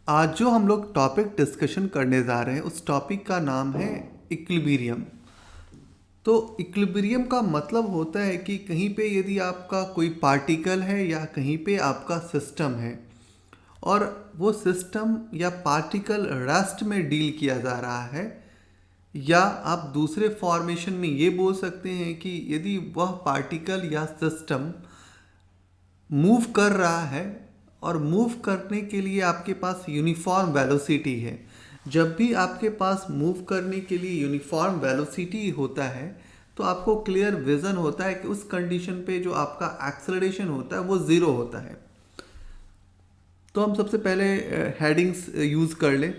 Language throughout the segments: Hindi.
आज जो हम लोग टॉपिक डिस्कशन करने जा रहे हैं उस टॉपिक का नाम है इक्विलिब्रियम। तो इक्विलिब्रियम का मतलब होता है कि कहीं पे यदि आपका कोई पार्टिकल है या कहीं पे आपका सिस्टम है और वो सिस्टम या पार्टिकल रेस्ट में डील किया जा रहा है, या आप दूसरे फॉर्मेशन में ये बोल सकते हैं कि यदि वह पार्टिकल या सिस्टम मूव कर रहा है और मूव करने के लिए आपके पास यूनिफॉर्म वेलोसिटी है। जब भी आपके पास मूव करने के लिए यूनिफॉर्म वेलोसिटी होता है तो आपको क्लियर विजन होता है कि उस कंडीशन पे जो आपका एक्सेलरेशन होता है वो ज़ीरो होता है। तो हम सबसे पहले हेडिंग्स यूज़ कर लें।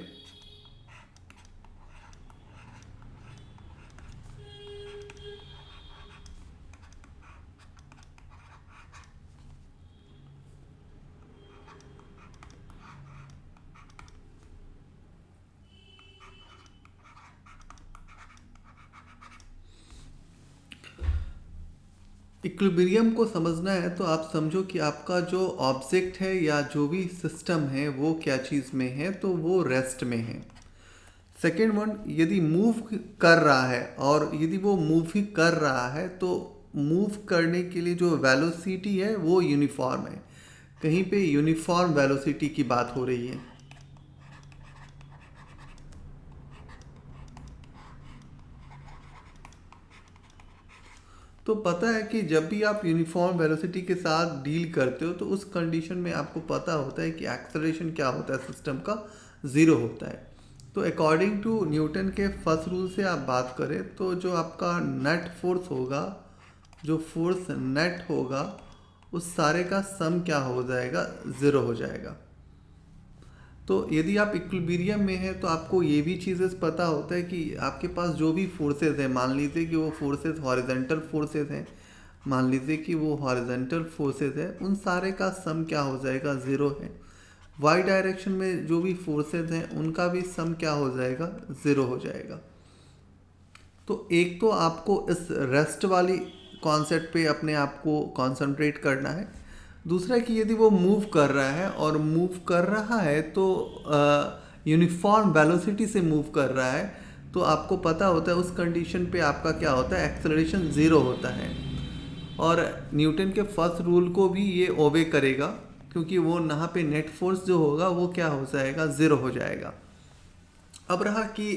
इक्विलिब्रियम को समझना है तो आप समझो कि आपका जो ऑब्जेक्ट है या जो भी सिस्टम है वो क्या चीज़ में है, तो वो रेस्ट में है। सेकेंड वन, यदि मूव कर रहा है और यदि वो मूव ही कर रहा है तो मूव करने के लिए जो वेलोसिटी है वो यूनिफॉर्म है। कहीं पे यूनिफॉर्म वेलोसिटी की बात हो रही है। तो पता है कि जब भी आप यूनिफॉर्म वेलोसिटी के साथ डील करते हो तो उस कंडीशन में आपको पता होता है कि एक्सेलरेशन क्या होता है, सिस्टम का ज़ीरो होता है। तो अकॉर्डिंग टू न्यूटन के फर्स्ट रूल से आप बात करें तो जो आपका नेट फोर्स होगा, जो फोर्स नेट होगा, उस सारे का सम क्या हो जाएगा, ज़ीरो हो जाएगा। तो यदि आप इक्विलिब्रियम में हैं तो आपको ये भी चीज़ें पता होता है कि आपके पास जो भी फोर्सेस हैं, मान लीजिए कि वो फोर्सेस हॉरिजेंटल फोर्सेस हैं, मान लीजिए कि वो हॉरिजेंटल फोर्सेस है, उन सारे का सम क्या हो जाएगा, ज़ीरो है। वाई डायरेक्शन में जो भी फोर्सेस हैं उनका भी सम क्या हो जाएगा, ज़ीरो हो जाएगा। तो एक तो आपको इस रेस्ट वाली कॉन्सेप्ट पे अपने आप को कंसंट्रेट करना है। दूसरा कि यदि वो मूव कर रहा है और मूव कर रहा है तो यूनिफॉर्म वेलोसिटी से मूव कर रहा है, तो आपको पता होता है उस कंडीशन पे आपका क्या होता है, एक्सेलरेशन ज़ीरो होता है। और न्यूटन के फर्स्ट रूल को भी ये ओबे करेगा, क्योंकि वो यहाँ पे नेट फोर्स जो होगा वो क्या हो जाएगा, ज़ीरो हो जाएगा। अब रहा कि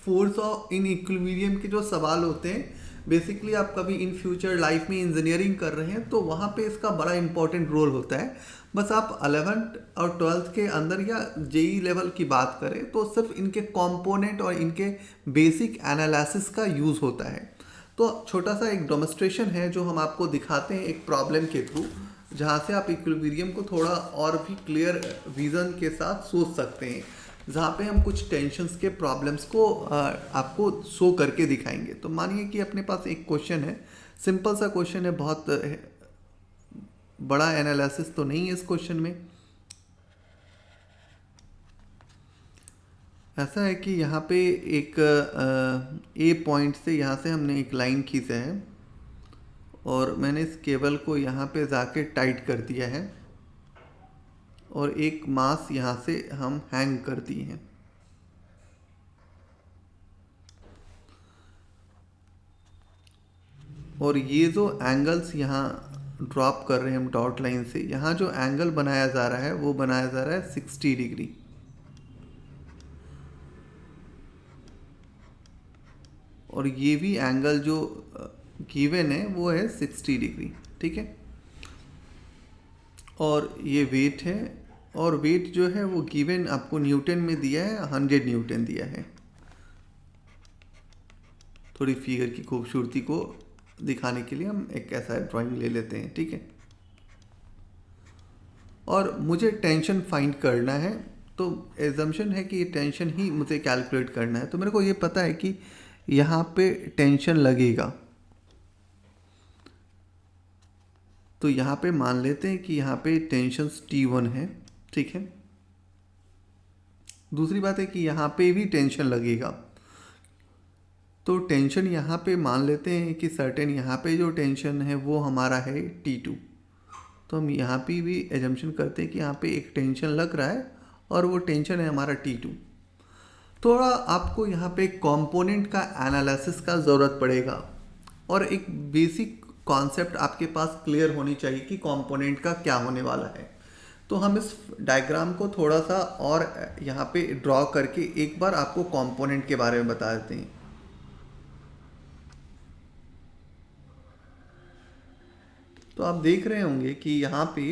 फोर्स ऑफ इन इक्विलिब्रियम के जो सवाल होते हैं, बेसिकली आप कभी इन फ्यूचर लाइफ में इंजीनियरिंग कर रहे हैं तो वहाँ पे इसका बड़ा इंपॉर्टेंट रोल होता है। बस आप 11th और 12th के अंदर या जेई लेवल की बात करें तो सिर्फ इनके कंपोनेंट और इनके बेसिक एनालिसिस का यूज़ होता है। तो छोटा सा एक डेमोन्स्ट्रेशन है जो हम आपको दिखाते हैं एक प्रॉब्लम के थ्रू, जहाँ से आप इक्विलिब्रियम को थोड़ा और भी क्लियर विजन के साथ सोच सकते हैं, जहाँ पे हम कुछ टेंशन्स के प्रॉब्लम्स को आपको शो करके दिखाएंगे। तो मानिए कि अपने पास एक क्वेश्चन है, सिंपल सा क्वेश्चन है, बहुत बड़ा एनालिसिस तो नहीं है इस क्वेश्चन में। ऐसा है कि यहाँ पे एक ए पॉइंट से यहाँ से हमने एक लाइन खींचा है और मैंने इस केबल को यहाँ पे जाके टाइट कर दिया है और एक मास यहाँ से हम हैंग कर दिए हैं। और ये जो एंगल्स यहाँ ड्रॉप कर रहे हैं हम डॉट लाइन से, यहाँ जो एंगल बनाया जा रहा है वो बनाया जा रहा है 60 डिग्री। और ये भी एंगल जो गिवन है वो है 60 डिग्री, ठीक है। और ये वेट है, और वेट जो है वो गिवन आपको न्यूटन में दिया है, 100 न्यूटन दिया है। थोड़ी फिगर की खूबसूरती को दिखाने के लिए हम एक ऐसा ड्राइंग ले लेते हैं, ठीक है। और मुझे टेंशन फाइंड करना है, तो एजम्पशन है कि ये टेंशन ही मुझे कैलकुलेट करना है। तो मेरे को ये पता है कि यहाँ पे टेंशन लगेगा, तो यहाँ पे मान लेते हैं कि यहाँ पे टेंशन T1 है, ठीक है। दूसरी बात है कि यहाँ पे भी टेंशन लगेगा, तो टेंशन यहाँ पे मान लेते हैं कि सर्टेन यहाँ पे जो टेंशन है वो हमारा है T2। तो हम यहाँ पे भी एजम्पशन करते हैं कि यहाँ पे एक टेंशन लग रहा है और वो टेंशन है हमारा T2। थोड़ा आपको यहाँ पे कंपोनेंट का एनालिसिस का ज़रूरत पड़ेगा और एक बेसिक कॉन्सेप्ट आपके पास क्लियर होनी चाहिए कि कंपोनेंट का क्या होने वाला है। तो हम इस डायग्राम को थोड़ा सा और यहाँ पे ड्रॉ करके एक बार आपको कंपोनेंट के बारे में बता देते हैं। तो आप देख रहे होंगे कि यहाँ पे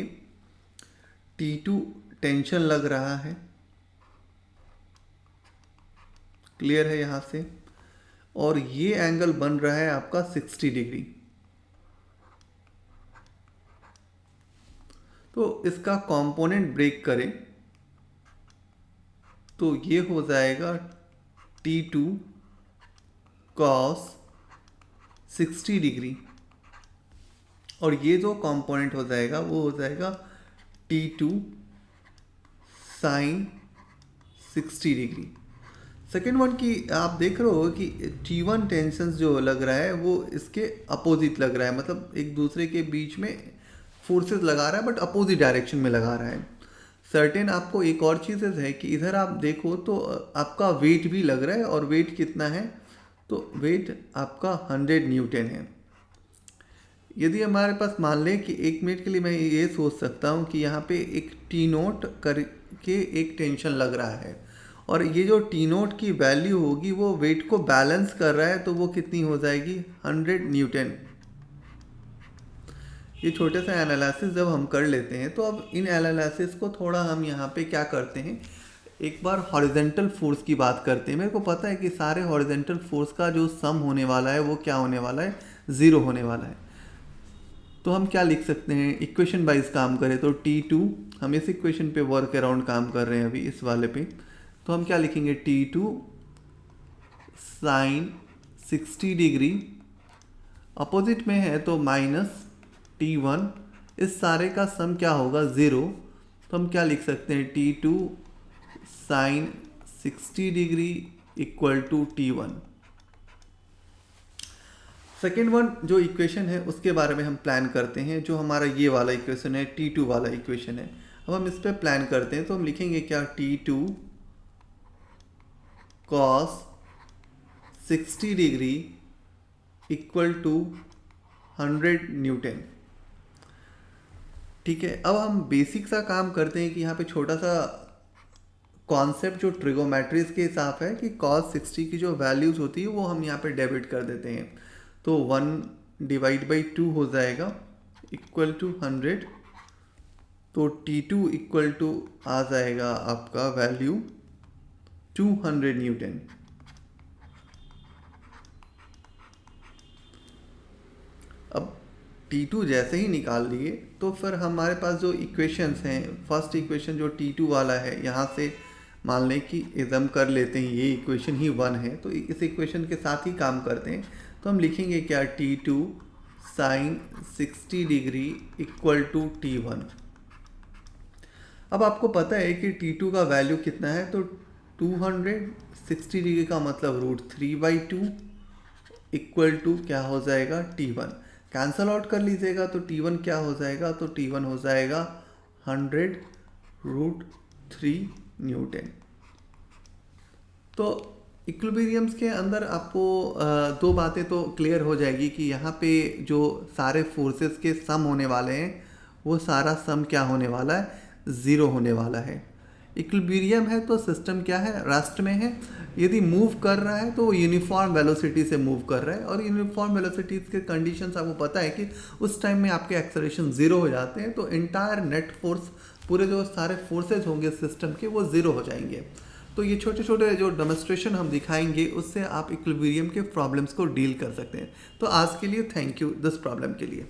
T2 टेंशन लग रहा है, क्लियर है यहाँ से, और ये एंगल बन रहा है आपका 60 डिग्री। तो इसका कंपोनेंट ब्रेक करें तो ये हो जाएगा T2 cos 60 डिग्री, और ये जो कंपोनेंट हो जाएगा वो हो जाएगा T2 sin 60 degree. Second one की आप देख रहे हो कि T1 टेंशन जो लग रहा है वो इसके अपोजिट लग रहा है, मतलब एक दूसरे के बीच में फोर्सेस लगा रहा है बट अपोजिट डायरेक्शन में लगा रहा है। सर्टेन आपको एक और चीज़ है कि इधर आप देखो तो आपका वेट भी लग रहा है, और वेट कितना है, तो वेट आपका 100 न्यूटन है। यदि हमारे पास मान लें कि 1 मिनट के लिए मैं ये सोच सकता हूँ कि यहाँ पे एक टी नोट करके एक टेंशन लग रहा है, और ये जो टी नोट की वैल्यू होगी वो वेट को बैलेंस कर रहा है, तो वो कितनी हो जाएगी 100 न्यूटन। ये छोटे सा एनालिसिस जब हम कर लेते हैं तो अब इन एनालिसिस को थोड़ा हम यहाँ पे क्या करते हैं, एक बार हॉरिजेंटल फोर्स की बात करते हैं। मेरे को पता है कि सारे हॉरिजेंटल फोर्स का जो सम होने वाला है वो क्या होने वाला है, 0 होने वाला है। तो हम क्या लिख सकते हैं, इक्वेशन वाइज काम करें तो T2, हम इस इक्वेशन पे वर्क अराउंड काम कर रहे हैं अभी इस वाले पे, तो हम क्या लिखेंगे T2 sin 60 डिग्री, अपोजिट में है तो माइनस T1, इस सारे का सम क्या होगा 0, तो हम क्या लिख सकते हैं T2 sin 60 degree equal to T1। Second one जो इक्वेशन है उसके बारे में हम प्लान करते हैं, जो हमारा ये वाला इक्वेशन है T2 वाला इक्वेशन है। अब हम इस पर प्लान करते हैं तो हम लिखेंगे क्या, T2 cos 60 degree equal to 100 newton. ठीक है, अब हम बेसिक सा काम करते हैं कि यहाँ पे छोटा सा कॉन्सेप्ट जो ट्रिगोमेट्रीज के हिसाब है कि cos 60 की जो वैल्यूज होती है वो हम यहाँ पे डेबिट कर देते हैं, तो 1 डिवाइड बाई 2 हो जाएगा इक्वल टू 100, तो T2 इक्वल टू आ जाएगा आपका वैल्यू 200 न्यूटन। अब T2 जैसे ही निकाल लिए तो फिर हमारे पास जो इक्वेशंस हैं, फर्स्ट इक्वेशन जो T2 वाला है, यहाँ से मान लें कि इज़म कर लेते हैं ये इक्वेशन ही 1 है, तो इस इक्वेशन के साथ ही काम करते हैं। तो हम लिखेंगे क्या, T2 sin 60 degree equal to T1। अब आपको पता है कि T2 का वैल्यू कितना है, तो 260 डिग्री का मतलब √3/2 इक्वल टू क्या हो जाएगा T1। कैंसल आउट कर लीजिएगा तो T1 क्या हो जाएगा, तो T1 हो जाएगा 100√3 न्यूटन। तो इक्विलिब्रियम्स के अंदर आपको दो बातें तो क्लियर हो जाएगी कि यहाँ पे जो सारे फोर्सेस के सम होने वाले हैं वो सारा सम क्या होने वाला है, 0 होने वाला है। इक्विलिब्रियम है तो सिस्टम क्या है, रेस्ट में है। यदि मूव कर रहा है तो वो यूनिफॉर्म वेलोसिटी से मूव कर रहा है, और यूनिफॉर्म वेलोसिटीज के कंडीशंस आपको पता है कि उस टाइम में आपके एक्सेलरेशन 0 हो जाते हैं, तो इंटायर नेट फोर्स, पूरे जो सारे फोर्सेज होंगे सिस्टम के वो 0 हो जाएंगे। तो ये छोटे छोटे जो डेमोन्स्ट्रेशन हम दिखाएंगे उससे आप इक्विलिब्रियम के प्रॉब्लम्स को डील कर सकते हैं। तो आज के लिए थैंक यू दिस प्रॉब्लम के लिए।